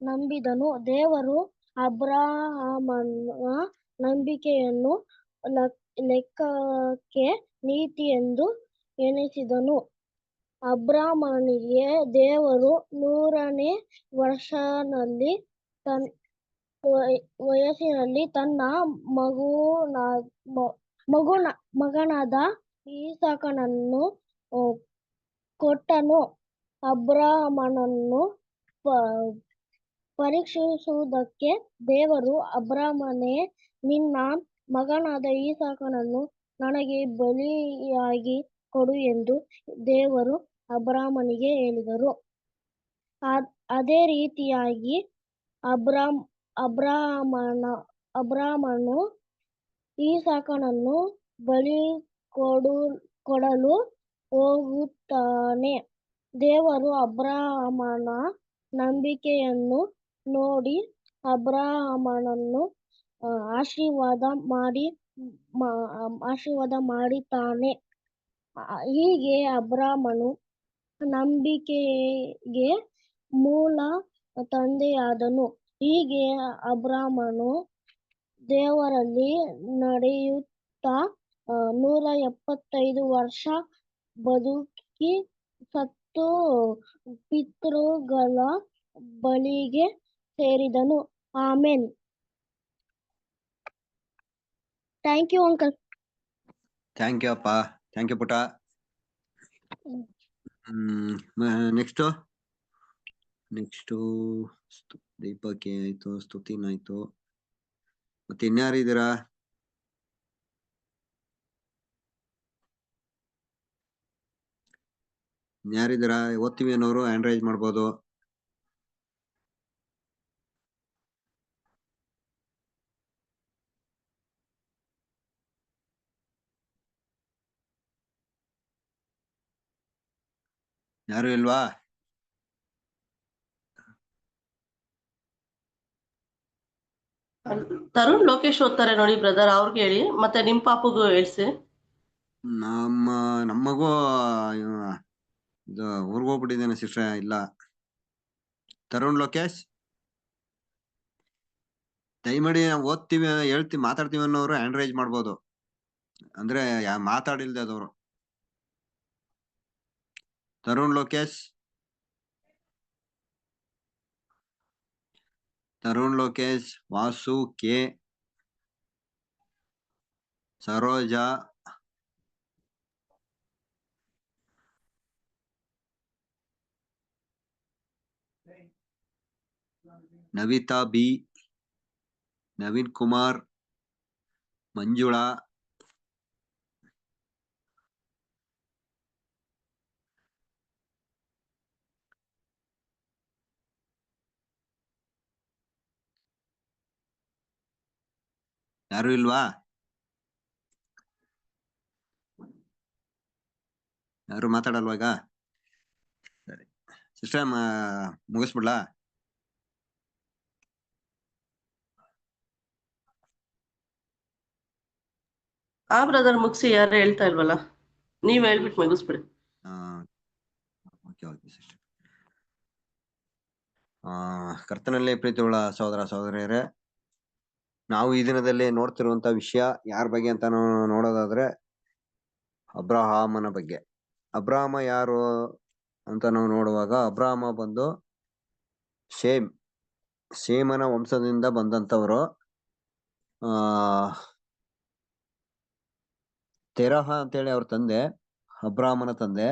ನಂಬಿದನು. ದೇವರು ಅಬ್ರಹಾಮನ ನಂಬಿಕೆಯನ್ನು ಲೆಕ್ಕಕ್ಕೆ ನೀತಿಯೆಂದು ಎಣಿಸಿದನು. ಅಬ್ರಹಾಮನಿಗೆ ದೇವರು 100ನೇ ವಯಸ್ಸಿನಲ್ಲಿ ತನ್ನ ಮಗನಾದ ಇಸಾಕನನ್ನು ಕೊಟ್ಟನು. ಅಬ್ರಹಾಮನನ್ನು ಪರೀಕ್ಷಿಸುವುದಕ್ಕೆ ದೇವರು, ಅಬ್ರಹಾಮನೇ, ನಿನ್ನ ಮಗನಾದ ಇಸಾಕನನ್ನು ನನಗೆ ಬಲಿಯಾಗಿ ಕೊಡು ಎಂದು ದೇವರು ಅಬ್ರಹಾಮನಿಗೆ ಹೇಳಿದರು. ಅದೇ ರೀತಿಯಾಗಿ ಅಬ್ರಹಾಮನು ಇಸಾಕನನ್ನು ಬಲಿ ಕೊಡಲು ಹೋಗುತ್ತಾನೆ. ದೇವರು ಅಬ್ರಹಾಮನ ನಂಬಿಕೆಯನ್ನು ನೋಡಿ ಅಬ್ರಹಾಮನನ್ನು ಆಶೀರ್ವಾದ ಮಾಡಿದ್ದಾನೆ. ಹೀಗೆ ಅಬ್ರಹಾಮನು ನಂಬಿಕೆಗೆ ಮೂಲ ತಂದೆಯಾದನು. ಹೀಗೆ ಅಬ್ರಹಾಮನು ದೇವರಲ್ಲಿ ನಡೆಯುತ್ತಾ 175 ವರ್ಷ ಬದುಕಿ ಸತ್ತು ಪಿತೃಗಳ ಬಳಿಗೆ ಸೇರಿದನು. Amen. Thank you uncle. Thank you ಅಪ್ಪ. ಥ್ಯಾಂಕ್ ಯು ಪುಟ. ನೆಕ್ಸ್ಟ್ ದೀಪಕ್ಕೆ ಆಯ್ತು, ಸ್ತುತಿನ್ ಆಯ್ತು. ಮತ್ತೆ ಇನ್ಯಾರಿದ್ದೀರಾ? ಓದ್ತೀವಿ ಅನ್ನೋರು ಹ್ಯಾಂಡ್ ರೈಸ್ ಮಾಡ್ಬೋದು. ಯಾರು ಇಲ್ವಾ? ತರುಣ್ ಲೋಕೇಶ್ ಓದ್ತಾರೆ ನೋಡಿ ಬ್ರದರ್, ಅವ್ರಿಗೆ ಹೇಳಿ. ಮತ್ತೆ ನಿಮ್ ಪಾಪಗೂ ಹೇಳ್ಸಿ. ನಮ್ಮ ಮಗು ಇದು ಊರ್ಗ್ ಹೋಗ್ಬಿಟ್ಟಿದ್ದೇನೆ ಸಿಸ್ಟ್ರೆ. ಇಲ್ಲ, ತರುಣ್ ಲೋಕೇಶ್ ದಯಮಾಡಿ ನಾವು ಓದ್ತೀವಿ ಹೇಳ್ತೀವಿ ಮಾತಾಡ್ತೀವಿ ಅನ್ನೋರು ಹ್ಯಾಂಡ್ ರೈಸ್ ಮಾಡ್ಬೋದು. ಅಂದ್ರೆ ಮಾತಾಡಿಲ್ದೆ ಅದವ್ರು. ತರುಣ್ ಲೋಕೇಶ್, ವಾಸು, ಕೆ, ಸರೋಜಾ, ನವಿತಾ ಬಿ, ನವೀನ್ ಕುಮಾರ್, ಮಂಜುಳಾ, ಯಾರು ಇಲ್ವಾ? ಯಾರು ಮಾತಾಡಲ್ವಾ ಈಗ? ಸರಿ ಸಿಸ್ಟರ್, ಮುಗಿಸ್ಬಿಡ್ಲಾ? ಬ್ರದರ್ ಮುಗಿಸಿ. ಯಾರು ಹೇಳ್ತಾ ಇಲ್ವಲ್ಲ, ನೀವ್ ಹೇಳ್ಬಿಟ್ಟು ಮುಗಿಸ್ಬಿಡಿ. ಕರ್ತನಲ್ಲಿ ಪ್ರೀತಿಯುಳ್ಳ ಸಹೋದರ ಸಹೋದರಿಯರೇ, ನಾವು ಈ ದಿನದಲ್ಲಿ ನೋಡ್ತಿರುವಂತ ವಿಷಯ ಯಾರ ಬಗ್ಗೆ ಅಂತ ನೋಡೋದಾದ್ರೆ ಅಬ್ರಹಾಮನ ಬಗ್ಗೆ. ಅಬ್ರಹಾಮ ಯಾರು ಅಂತ ನಾವು ನೋಡುವಾಗ, ಅಬ್ರಹಾಮ ಬಂದು ಶೇಮನ ವಂಶದಿಂದ ಬಂದಂತವರು. ಆ ತೆರಹ ಅಂತೇಳಿ ಅವ್ರ ತಂದೆ, ಅಬ್ರಾಮನ ತಂದೆ.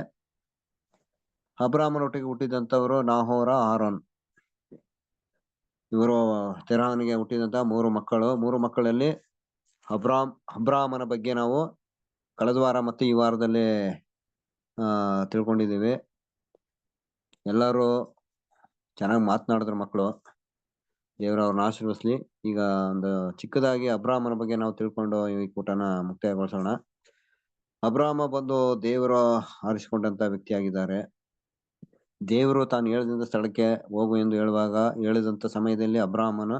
ಅಬ್ರಾಮನೊಟ್ಟಿಗೆ ಹುಟ್ಟಿದಂತವರು ನಾಹೋರ, ಆರೋನ್. ಇವರು ತೆರಹನಿಗೆ ಹುಟ್ಟಿದಂತ 3 ಮಕ್ಕಳು. 3 ಮಕ್ಕಳಲ್ಲಿ ಅಬ್ರಾಮನ ಬಗ್ಗೆ ನಾವು ಕಳೆದ ವಾರ ಮತ್ತು ಈ ವಾರದಲ್ಲಿ ತಿಳ್ಕೊಂಡಿದ್ದೀವಿ. ಎಲ್ಲರೂ ಚೆನ್ನಾಗಿ ಮಾತನಾಡಿದ್ರು ಮಕ್ಕಳು. ದೇವರು ಅವ್ರನ್ನ ಆಶೀರ್ವದಿಸ್ಲಿ. ಈಗ ಒಂದು ಚಿಕ್ಕದಾಗಿ ಅಬ್ರಾಮನ ಬಗ್ಗೆ ನಾವು ತಿಳ್ಕೊಂಡು ಈ ಕೂಟನ ಮುಕ್ತಾಯಗೊಳಿಸೋಣ. ಅಬ್ರಾಮ ಬಂದು ದೇವರು ಆರಿಸಿಕೊಂಡಂತ ವ್ಯಕ್ತಿಯಾಗಿದ್ದಾರೆ. ದೇವರು ತಾನು ಹೇಳಿದಂತ ಸ್ಥಳಕ್ಕೆ ಹೋಗು ಎಂದು ಹೇಳಿದಂತ ಸಮಯದಲ್ಲಿ ಅಬ್ರಾಮನು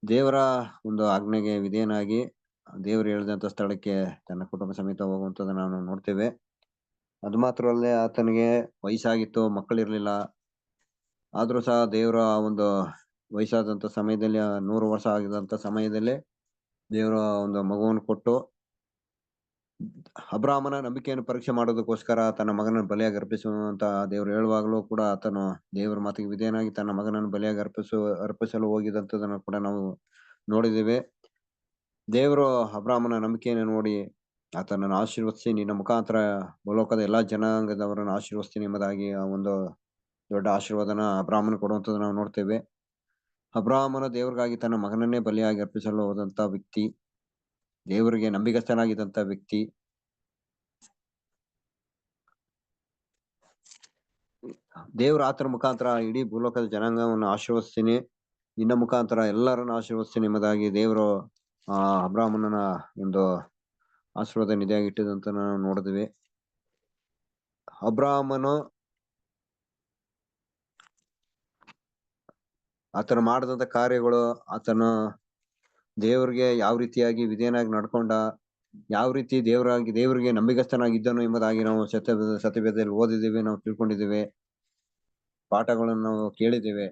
ದೇವರ ಒಂದು ಆಜ್ಞೆಗೆ ವಿಧೇಯನಾಗಿ ದೇವರು ಹೇಳಿದಂತ ಸ್ಥಳಕ್ಕೆ ತನ್ನ ಕುಟುಂಬ ಸಮೇತ ಹೋಗುವಂಥದ್ದು ನಾವು ನೋಡ್ತೇವೆ. ಅದು ಮಾತ್ರವಲ್ಲದೆ ಆತನಿಗೆ ವಯಸ್ಸಾಗಿತ್ತು, ಮಕ್ಕಳಿರ್ಲಿಲ್ಲ. ಆದ್ರೂ ಸಹ ದೇವರ ಒಂದು ವಯಸ್ಸಾದಂತ ಸಮಯದಲ್ಲಿ 100 ವರ್ಷ ಆಗಿದಂತ ಸಮಯದಲ್ಲಿ ದೇವರ ಒಂದು ಮಗುವನ್ನು ಕೊಟ್ಟು ಅಬ್ರಾಮನ ನಂಬಿಕೆಯನ್ನು ಪರೀಕ್ಷೆ ಮಾಡೋದಕ್ಕೋಸ್ಕರ ತನ್ನ ಮಗನನ್ನು ಬಲಿಯಾಗಿ ಅರ್ಪಿಸುವಂತ ದೇವರು ಹೇಳುವಾಗಲೂ ಕೂಡ ಆತನು ದೇವರ ಮಾತಿಗೆ ವಿಧೇಯನಾಗಿ ತನ್ನ ಮಗನನ್ನು ಬಲಿಯಾಗಿ ಅರ್ಪಿಸಲು ಹೋಗಿದಂತದನ್ನು ಕೂಡ ನಾವು ನೋಡಿದ್ದೇವೆ. ದೇವರು ಅಬ್ರಾಮನ ನಂಬಿಕೆಯನ್ನು ನೋಡಿ ಆತನನ್ನು ಆಶೀರ್ವದಿಸಿ, ನಿನ್ನ ಮುಖಾಂತರ ಭೂಲೋಕದ ಎಲ್ಲಾ ಜನಾಂಗದವರನ್ನು ಆಶೀರ್ವದಿಸ್ತೀನಿ ಎಂಬುದಾಗಿ ಆ ಒಂದು ದೊಡ್ಡ ಆಶೀರ್ವಾದನ ಅಬ್ರಾಮನ ಕೊಡುವಂಥದ್ದು ನಾವು ನೋಡ್ತೇವೆ. ಅಬ್ರಾಮನ ದೇವರಿಗಾಗಿ ತನ್ನ ಮಗನನ್ನೇ ಬಲಿಯಾಗಿ ಅರ್ಪಿಸಲು ಹೋದಂತ ವ್ಯಕ್ತಿ, ದೇವರಿಗೆ ನಂಬಿಗಸ್ತನಾಗಿದ್ದಂತ ವ್ಯಕ್ತಿ. ದೇವರು ಆತನ ಮುಖಾಂತರ ಇಡೀ ಭೂಲೋಕದ ಜನಾಂಗವನ್ನು ಆಶೀರ್ವದಿಸ್ತೀನಿ, ನಿನ್ನ ಮುಖಾಂತರ ಎಲ್ಲರನ್ನು ಆಶೀರ್ವದಿಸ್ತೀನಿ ಎಂಬುದಾಗಿ ದೇವರು ಅಬ್ರಾಮನ ಒಂದು ಆಶೀರ್ವಾದ ನಿಧಿಯಾಗಿ ಇಟ್ಟಿದಂತ ನಾವು ನೋಡಿದ್ವಿ. ಅಬ್ರಾಮನು ಆತನು ಮಾಡಿದಂತ ಕಾರ್ಯಗಳು, ಆತನು ದೇವರಿಗೆ ಯಾವ ರೀತಿಯಾಗಿ ವಿಧೇಯನಾಗಿ ನಡ್ಕೊಂಡ, ಯಾವ ರೀತಿ ದೇವರಿಗೆ ನಂಬಿಗಸ್ತನಾಗಿದ್ದನು ಎಂಬುದಾಗಿ ನಾವು ಸತ್ಯವೇದದಲ್ಲಿ ಓದಿದ್ದೇವೆ, ನಾವು ತಿಳ್ಕೊಂಡಿದ್ದೇವೆ, ಪಾಠಗಳನ್ನು ನಾವು ಕೇಳಿದ್ದೇವೆ.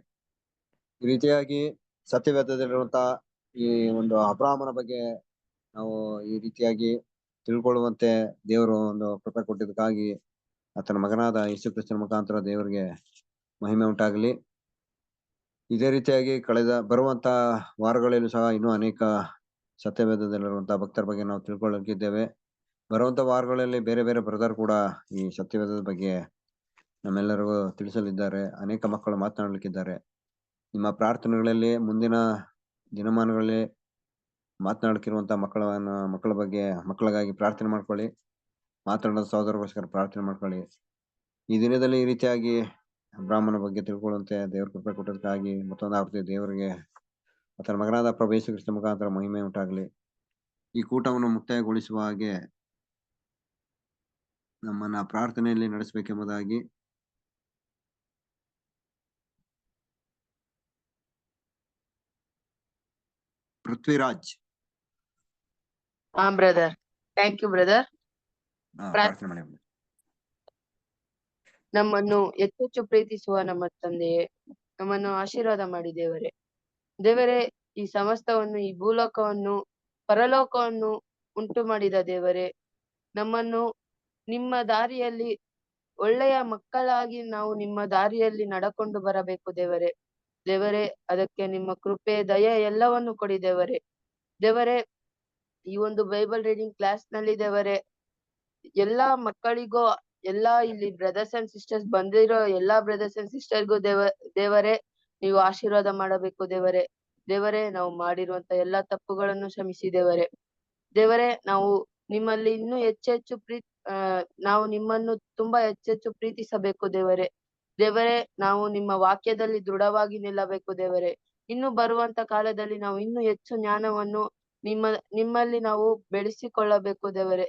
ಈ ರೀತಿಯಾಗಿ ಸತ್ಯವೇದದಲ್ಲಿರುವಂತ ಈ ಒಂದು ಅಬ್ರಾಮನ ಬಗ್ಗೆ ನಾವು ಈ ರೀತಿಯಾಗಿ ತಿಳ್ಕೊಳ್ಳುವಂತೆ ದೇವರು ಒಂದು ಕೃಪೆ ಕೊಟ್ಟಿದ್ದಕ್ಕಾಗಿ ಆತನ ಮಗನಾದ ಯೇಸು ಕ್ರಿಸ್ತನ ಮುಖಾಂತರ ದೇವರಿಗೆ ಮಹಿಮೆ ಉಂಟಾಗಲಿ. ಇದೇ ರೀತಿಯಾಗಿ ಬರುವಂತ ವಾರಗಳಲ್ಲೂ ಸಹ ಇನ್ನೂ ಅನೇಕ ಸತ್ಯವೇದದಲ್ಲಿರುವಂತಹ ಭಕ್ತರ ಬಗ್ಗೆ ನಾವು ತಿಳ್ಕೊಳ್ಳಲಿಕ್ಕಿದ್ದೇವೆ. ಬರುವಂತ ವಾರಗಳಲ್ಲಿ ಬೇರೆ ಬೇರೆ ಬ್ರದರ್ ಕೂಡ ಈ ಸತ್ಯವೇದದ ಬಗ್ಗೆ ನಮ್ಮೆಲ್ಲರಿಗೂ ತಿಳಿಸಲಿದ್ದಾರೆ. ಅನೇಕ ಮಕ್ಕಳು ಮಾತನಾಡಲಿಕ್ಕಿದ್ದಾರೆ. ನಿಮ್ಮ ಪ್ರಾರ್ಥನೆಗಳಲ್ಲಿ ಮುಂದಿನ ದಿನಮಾನಗಳಲ್ಲಿ ಮಾತನಾಡಲಿಕ್ಕಿರುವಂತ ಮಕ್ಕಳಿಗಾಗಿ ಪ್ರಾರ್ಥನೆ ಮಾಡ್ಕೊಳ್ಳಿ. ಮಾತನಾಡೋ ಸಹೋದರಗೋಸ್ಕರ ಪ್ರಾರ್ಥನೆ ಮಾಡ್ಕೊಳ್ಳಿ. ಈ ದಿನದಲ್ಲಿ ಈ ರೀತಿಯಾಗಿ ಬ್ರಾಹ್ಮಣ ಬಗ್ಗೆ ತಿಳ್ಕೊಳ್ಳುವಂತೆ ದೇವ್ರ ಕೃಪೆ ಕೊಟ್ಟದಕ್ಕಾಗಿ ಮತ್ತೊಂದು ಆವೃತ್ತಿ ದೇವರಿಗೆ ಆತನ ಮಗನಾದ ಪ್ರಭು ಯೇಸು ಕ್ರಿಸ್ತ ಮುಖಾಂತರ ಮಹಿಮೆ ಉಂಟಾಗಲಿ. ಈ ಕೂಟವನ್ನು ಮುಕ್ತಾಯಗೊಳಿಸುವ ಹಾಗೆ ನಮ್ಮನ್ನ ಪ್ರಾರ್ಥನೆಯಲ್ಲಿ ನಡೆಸಬೇಕೆಂಬುದಾಗಿ Prithviraj. Brother, thank you brother. ಪ್ರಾರ್ಥನೆ ಮಾಡಿ. ನಮ್ಮನ್ನು ಹೆಚ್ಚೆಚ್ಚು ಪ್ರೀತಿಸುವ ನಮ್ಮ ತಂದೆಯೇ, ನಮ್ಮನ್ನು ಆಶೀರ್ವಾದ ಮಾಡಿ ದೇವರೇ. ದೇವರೇ, ಈ ಸಮಸ್ತವನ್ನು, ಈ ಭೂಲೋಕವನ್ನು, ಪರಲೋಕವನ್ನು ಉಂಟು ಮಾಡಿದ ದೇವರೇ, ನಮ್ಮನ್ನು ನಿಮ್ಮ ದಾರಿಯಲ್ಲಿ ಒಳ್ಳೆಯ ಮಕ್ಕಳಾಗಿ ನಾವು ನಿಮ್ಮ ದಾರಿಯಲ್ಲಿ ನಡ್ಕೊಂಡು ಬರಬೇಕು ದೇವರೇ. ದೇವರೇ, ಅದಕ್ಕೆ ನಿಮ್ಮ ಕೃಪೆ, ದಯೆ ಎಲ್ಲವನ್ನು ಕೊಡಿ ದೇವರೇ. ದೇವರೇ, ಈ ಒಂದು ಬೈಬಲ್ ರೀಡಿಂಗ್ ಕ್ಲಾಸ್ ನಲ್ಲಿ ದೇವರೇ, ಎಲ್ಲಾ ಮಕ್ಕಳಿಗೂ, ಎಲ್ಲಾ ಇಲ್ಲಿ ಬ್ರದರ್ಸ್ ಅಂಡ್ ಸಿಸ್ಟರ್ಸ್ ಬಂದಿರೋ ಎಲ್ಲಾ ಬ್ರದರ್ಸ್ ಅಂಡ್ ಸಿಸ್ಟರ್ಗೂ ದೇವರೇ ನೀವು ಆಶೀರ್ವಾದ ಮಾಡಬೇಕು ದೇವರೇ. ದೇವರೇ, ನಾವು ಮಾಡಿರುವಂತ ಎಲ್ಲಾ ತಪ್ಪುಗಳನ್ನು ಕ್ಷಮಿಸಿ ದೇವರೇ. ದೇವರೇ, ನಾವು ನಿಮ್ಮಲ್ಲಿ ಇನ್ನೂ ಹೆಚ್ಚೆಚ್ಚು ನಾವು ನಿಮ್ಮನ್ನು ತುಂಬಾ ಹೆಚ್ಚೆಚ್ಚು ಪ್ರೀತಿಸಬೇಕು ದೇವರೇ. ದೇವರೇ, ನಾವು ನಿಮ್ಮ ವಾಕ್ಯದಲ್ಲಿ ದೃಢವಾಗಿ ನಿಲ್ಲಬೇಕು ದೇವರೇ. ಇನ್ನು ಬರುವಂತ ಕಾಲದಲ್ಲಿ ನಾವು ಇನ್ನೂ ಹೆಚ್ಚು ಜ್ಞಾನವನ್ನು ನಿಮ್ಮಲ್ಲಿ ನಾವು ಬೆಳೆಸಿಕೊಳ್ಳಬೇಕು ದೇವರೇ.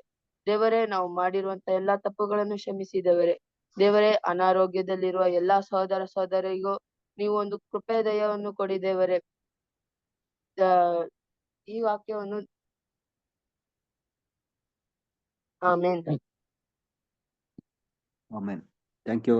ದೇವರೇ, ನಾವು ಮಾಡಿರುವಂತ ಎಲ್ಲಾ ತಪ್ಪುಗಳನ್ನು ಕ್ಷಮಿಸಿ ದೇವರೇ. ದೇವರೇ, ಅನಾರೋಗ್ಯದಲ್ಲಿರುವ ಎಲ್ಲಾ ಸಹೋದರ ಸಹೋದರಿಗೂ ನೀವು ಒಂದು ಕೃಪೆ ದಯವನ್ನು ಕೊಡಿ ದೇವರೇ. ಈ ವಾಕ್ಯವನ್ನು ಆಮೇನ್. ಆಮೇನ್. Thank you.